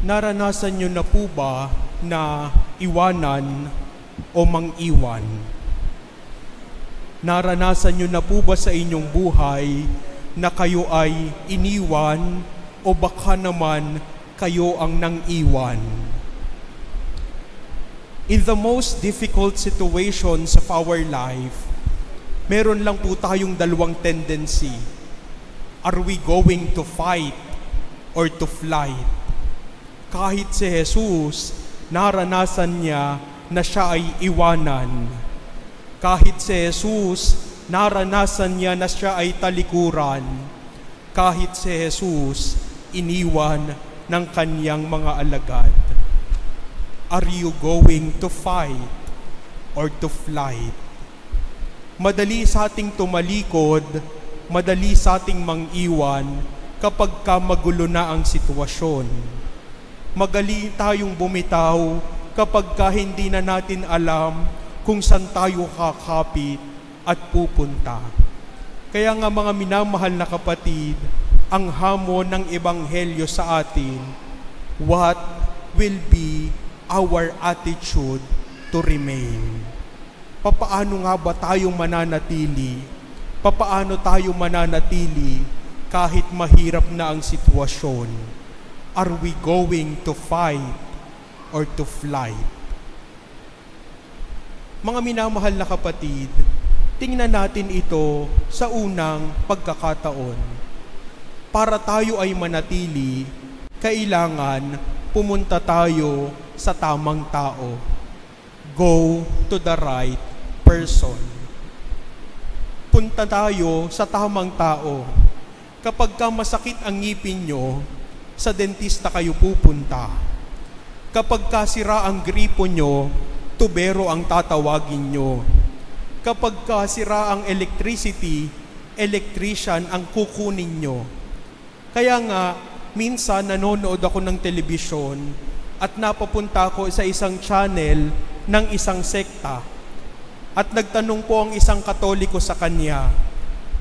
Naranasan niyo na po ba na iwanan o mang-iwan? Naranasan niyo na po ba sa inyong buhay na kayo ay iniwan o baka naman kayo ang nang-iwan? In the most difficult situations of our life, meron lang po tayong dalawang tendency. Are we going to fight or to flight? Kahit si Jesus, naranasan niya na siya ay iwanan. Kahit si Jesus, naranasan niya na siya ay talikuran. Kahit si Jesus, iniwan ng kanyang mga alagad. Are you going to fight or to flight? Madali sa ating tumalikod, madali sa ating mang-iwan kapag magulo na ang sitwasyon. Magali tayong bumitaw kapag hindi na natin alam kung saan tayo kakapit at pupunta. Kaya nga mga minamahal na kapatid, ang hamon ng Ebanghelyo sa atin, what will be our attitude to remain? Papaano nga ba tayo mananatili? Papaano tayo mananatili kahit mahirap na ang sitwasyon? Are we going to fight or to flight? Mga minamahal na kapatid, tingnan natin ito sa unang pagkakataon. Para tayo ay manatili, kailangan pumunta tayo sa tamang tao. Go to the right person. Punta tayo sa tamang tao. Kapag masakit ang ngipin nyo, sa dentista kayo pupunta. Kapag kasira ang gripo nyo, tubero ang tatawagin nyo. Kapag kasira ang electricity, electrician ang kukunin nyo. Kaya nga, minsan nanonood ako ng telebisyon at napapunta ako sa isang channel ng isang sekta. At nagtanong po ang isang Katoliko sa kanya,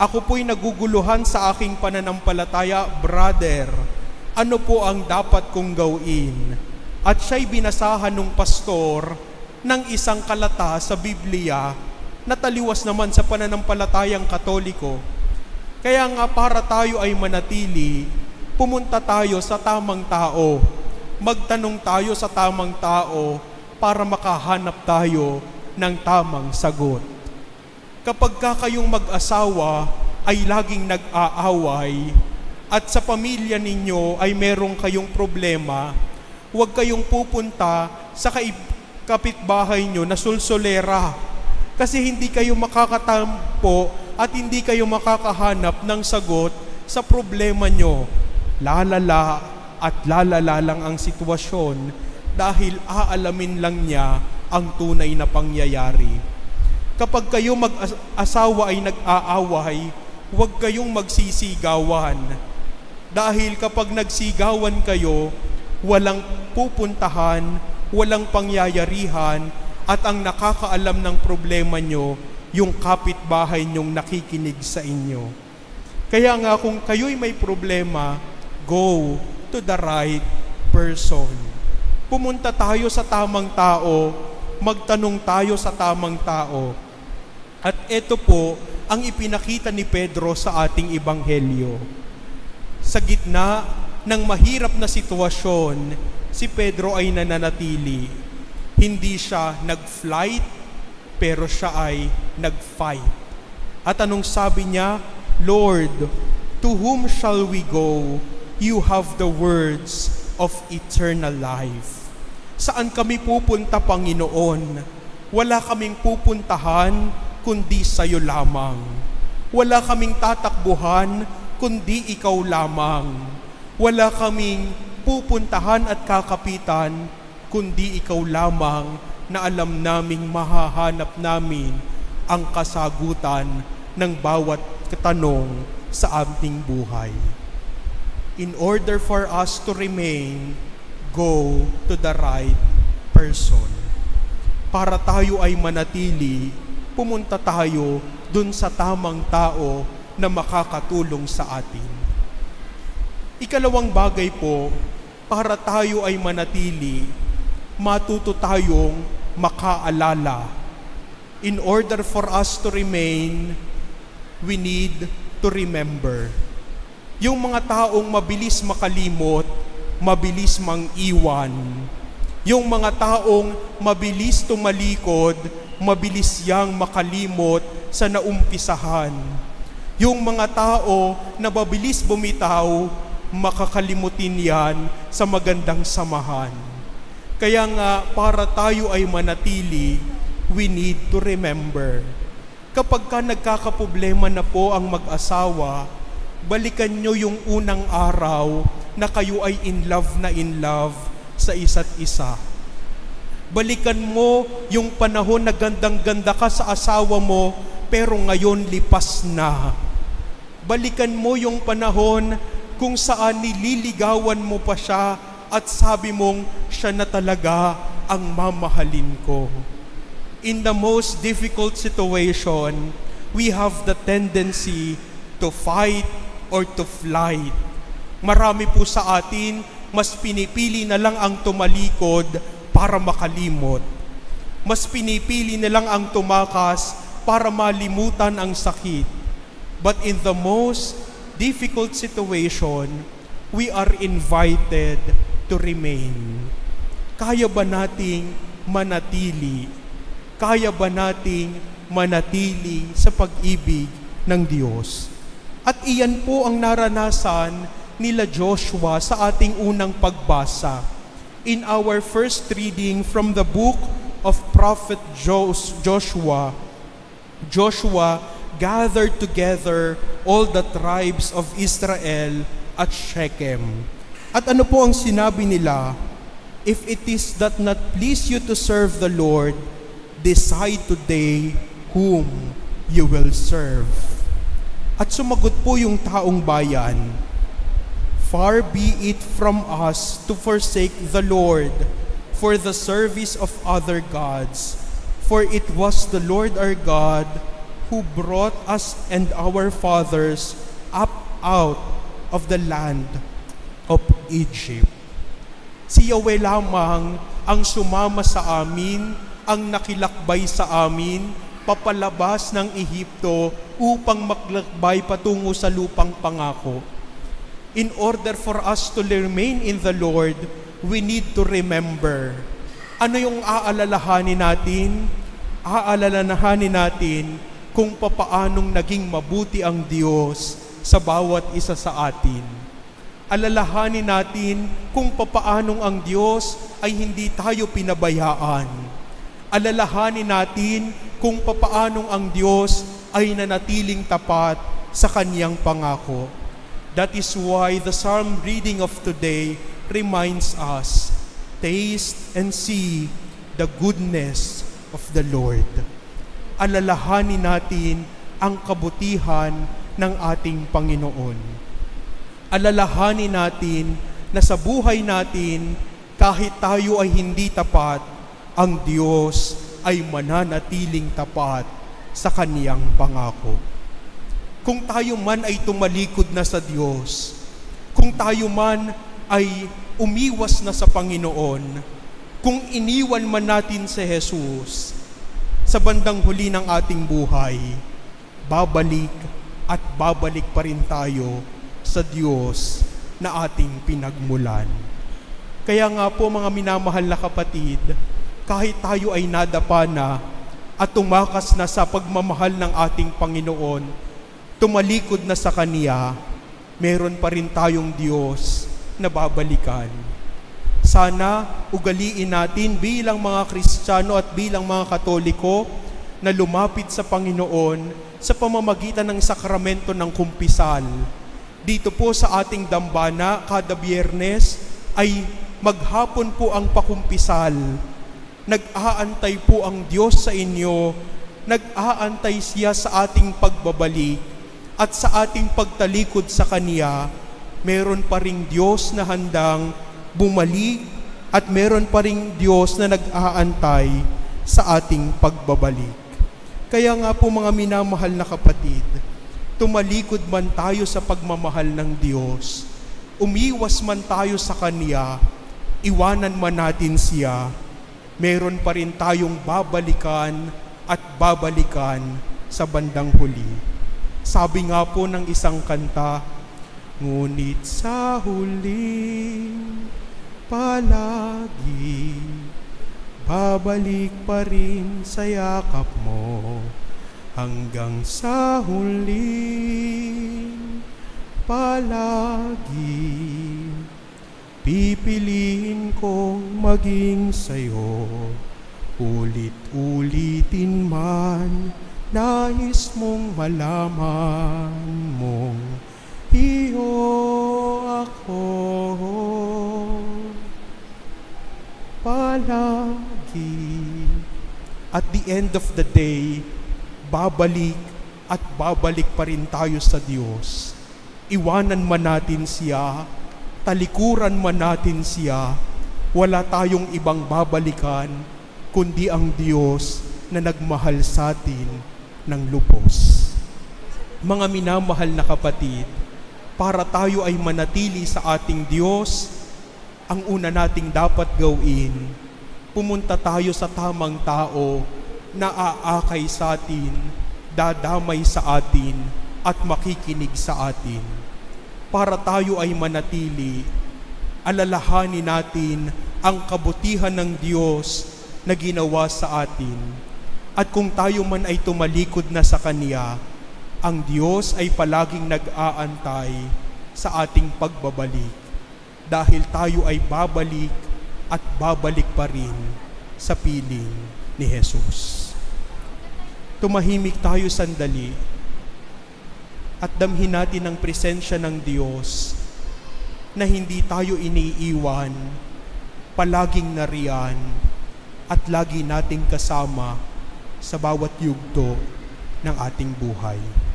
"Ako po'y naguguluhan sa aking pananampalataya, brother. Ano po ang dapat kong gawin?" At siya'y binasahan ng pastor ng isang kalata sa Biblia na taliwas naman sa pananampalatayang Katoliko. Kaya nga para tayo ay manatili, pumunta tayo sa tamang tao. Magtanong tayo sa tamang tao para makahanap tayo ng tamang sagot. Kapag kayong mag-asawa ay laging nag-aaway, at sa pamilya ninyo ay merong kayong problema, huwag kayong pupunta sa kapitbahay nyo na sulsolera. Kasi hindi kayo makakatampo at hindi kayo makakahanap ng sagot sa problema nyo. Lalala at lalala lang ang sitwasyon dahil aalamin lang niya ang tunay na pangyayari. Kapag kayo mag-asawa ay nag-aaway, huwag kayong magsisigawan. Dahil kapag nagsigawan kayo, walang pupuntahan, walang pangyayarihan, at ang nakakaalam ng problema nyo, yung kapitbahay nyong nakikinig sa inyo. Kaya nga kung kayo'y may problema, go to the right person. Pumunta tayo sa tamang tao, magtanong tayo sa tamang tao. At ito po ang ipinakita ni Pedro sa ating Ebanghelyo. Sa gitna ng mahirap na sitwasyon, si Pedro ay nananatili. Hindi siya nag-flight, pero siya ay nag-fight. At anong sabi niya? "Lord, to whom shall we go? You have the words of eternal life." Saan kami pupunta, Panginoon? Wala kaming pupuntahan, kundi sa'yo lamang. Wala kaming tatakbuhan, kundi ikaw lamang. Wala kaming pupuntahan at kakapitan, kundi ikaw lamang na alam naming mahahanap namin ang kasagutan ng bawat tanong sa aming buhay. In order for us to remain, go to the right person. Para tayo ay manatili, pumunta tayo dun sa tamang tao na makakatulong sa atin. Ikalawang bagay po, para tayo ay manatili, matuto tayong makaalala. In order for us to remain, we need to remember. Yung mga taong mabilis makalimot, mabilis mang-iwan. Yung mga taong mabilis tumalikod, mabilis yang makalimot sa naumpisahan. Yung mga tao na mabilis bumitaw, makakalimutin yan sa magandang samahan. Kaya nga, para tayo ay manatili, we need to remember. Kapag ka nagkakaproblema na po ang mag-asawa, balikan nyo yung unang araw na kayo ay in love sa isa't isa. Balikan mo yung panahon na gandang-ganda ka sa asawa mo, pero ngayon lipas na. Balikan mo yung panahon kung saan nililigawan mo pa siya at sabi mong siya na talaga ang mamahalin ko. In the most difficult situation, we have the tendency to fight or to flight. Marami po sa atin, mas pinipili na lang ang tumalikod para makalimot. Mas pinipili na lang ang tumakas para malimutan ang sakit. But in the most difficult situation, we are invited to remain. Kaya ba nating manatili? Kaya ba nating manatili sa pag-ibig ng Diyos? At iyan po ang naranasan nila Joshua sa ating unang pagbasa. In our first reading from the book of Prophet Joshua, Joshua gathered together all the tribes of Israel at Shechem. At ano po ang sinabi nila? If it is that not please you to serve the Lord, decide today whom you will serve. At sumagot po yung taong bayan, far be it from us to forsake the Lord for the service of other gods, for it was the Lord our God who brought us and our fathers up out of the land of Egypt. Si Yahweh lamang ang sumama sa amin, ang nakilakbay sa amin, papalabas ng Ehipto upang maglakbay patungo sa lupang pangako. In order for us to remain in the Lord, we need to remember. Ano yung aalalahanin natin? Aalalahanin natin kung papaanong naging mabuti ang Diyos sa bawat isa sa atin. Alalahanin natin kung papaanong ang Diyos ay hindi tayo pinabayaan. Alalahanin natin kung papaanong ang Diyos ay nanatiling tapat sa Kaniyang pangako. That is why the psalm reading of today reminds us, taste and see the goodness of the Lord. Alalahanin natin ang kabutihan ng ating Panginoon. Alalahanin natin na sa buhay natin, kahit tayo ay hindi tapat, ang Diyos ay mananatiling tapat sa Kaniyang pangako. Kung tayo man ay tumalikod na sa Diyos, kung tayo man ay umiwas na sa Panginoon, kung iniwan man natin si Jesus, sa bandang huli ng ating buhay, babalik at babalik pa rin tayo sa Diyos na ating pinagmulan. Kaya nga po mga minamahal na kapatid, kahit tayo ay nadapa na at tumakas na sa pagmamahal ng ating Panginoon, tumalikod na sa Kaniya, meron pa rin tayong Diyos na babalikan. Sana ugaliin natin bilang mga Kristiyano at bilang mga Katoliko na lumapit sa Panginoon sa pamamagitan ng sakramento ng kumpisal. Dito po sa ating dambana, kada Biyernes ay maghapon po ang pakumpisal. Nag-aantay po ang Diyos sa inyo, nag-aantay siya sa ating pagbabalik at sa ating pagtalikod sa Kaniya. Meron pa ring Diyos na handang bumalik at meron pa ring Diyos na nag-aantay sa ating pagbabalik. Kaya nga po mga minamahal na kapatid, tumalikod man tayo sa pagmamahal ng Diyos, umiwas man tayo sa Kanya, iwanan man natin siya, meron pa rin tayong babalikan at babalikan sa bandang huli. Sabi nga po ng isang kanta, ngunit sa huli palagi babalik pa rin sa yakap mo, hanggang sa huli palagi pipiliin kong maging sa'yo. Ulit-ulitin man nais mong malaman mong iyo ako palagi. At the end of the day, babalik at babalik pa rin tayo sa Diyos. Iwanan man natin siya, talikuran man natin siya, wala tayong ibang babalikan kundi ang Diyos na nagmahal sa atin ng lubos. Mga minamahal na kapatid, para tayo ay manatili sa ating Diyos, ang una nating dapat gawin, pumunta tayo sa tamang tao na aakay sa atin, dadamay sa atin, at makikinig sa atin. Para tayo ay manatili, alalahanin natin ang kabutihan ng Diyos na ginawa sa atin. At kung tayo man ay tumalikod na sa Kanya, ang Diyos ay palaging nag-aantay sa ating pagbabalik. Dahil tayo ay babalik at babalik pa rin sa piling ni Jesus. Tumahimik tayo sandali at damhin natin ang presensya ng Diyos na hindi tayo iniiwan, palaging nariyan at lagi nating kasama sa bawat yugto ng ating buhay.